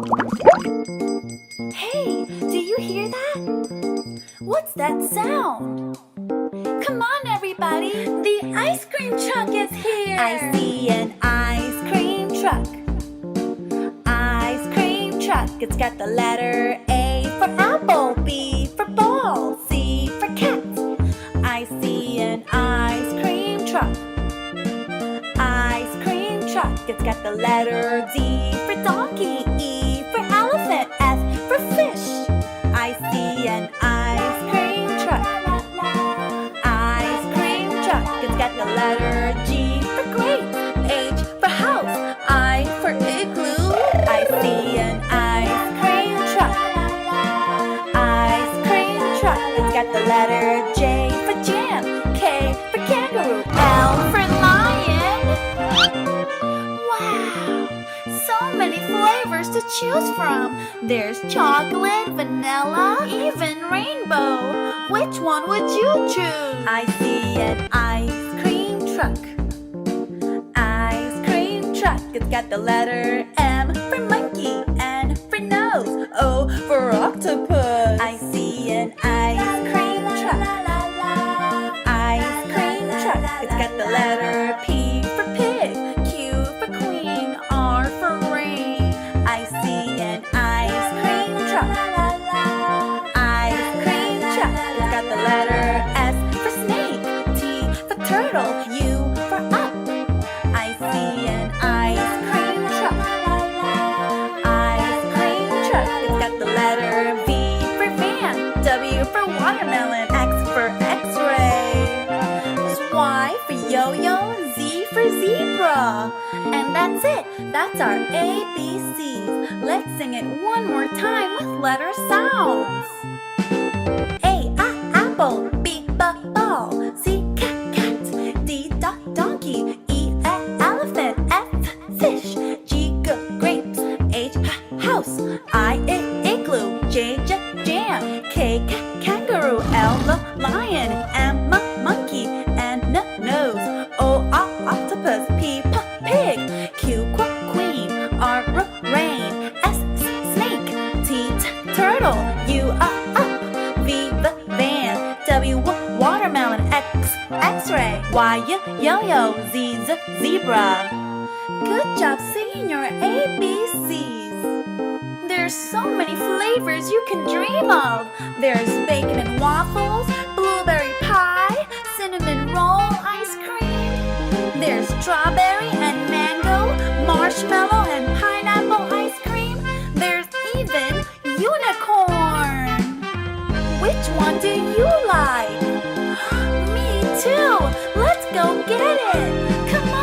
Hey, do you hear that? What's that sound? Come on, everybody! The ice cream truck is here! I see an ice cream truck. Ice cream truck. It's got the letter A for apple, B for ball, C for cat. I see an ice cream truck. Ice cream truck. It's got the letter D for donkey, E for elephant, F for fish. I see an ice cream truck. Ice cream truck. It's got the letter G for grape, H for house, I for igloo. I see an ice cream truck. Ice cream truck. It's got the letter J for jam, K for kangaroo, L for lion. Wow! So many flavors to choose from. There's chocolate, vanilla, even rainbow. Which one would you choose? I see an ice cream truck. Ice cream truck. It's got the letter M for monkey, N for nose, O for octopus. I see an ice cream truck. Ice cream truck. It's got the letter P for pig, Q for queen, R for rain. I see an ice cream truck. Ice cream truck. It's got the letter S for snake, T for turtle, U for up. I see an ice cream truck. Ice cream truck. It's got the letter V for van, W for watermelon, X for x-ray. There's Y for yo-yo, Z for zebra. And that's it. That's our ABCs. Let's sing it one more time with letter sounds. A, apple, B, ball, C, cat, D, donkey, E, elephant, F, fish, G, grapes, H, house, I, igloo, J, jam, K, kangaroo, L, lion, M, monkey, N, nose, O, octopus, P, pig, Q, queen, R, rain, S, snake, T, turtle, U, up, V, van, W, watermelon, X, x-ray, Y, yo-yo, Z, zebra. Good job singing your ABCs. There's so many flavors you can dream of. There's bacon and waffles, blueberry pie, cinnamon roll ice cream. There's strawberry and mango, marshmallow and pineapple ice cream. There's even unicorn. Which one do you like? Me too. Let's go get it. Come on.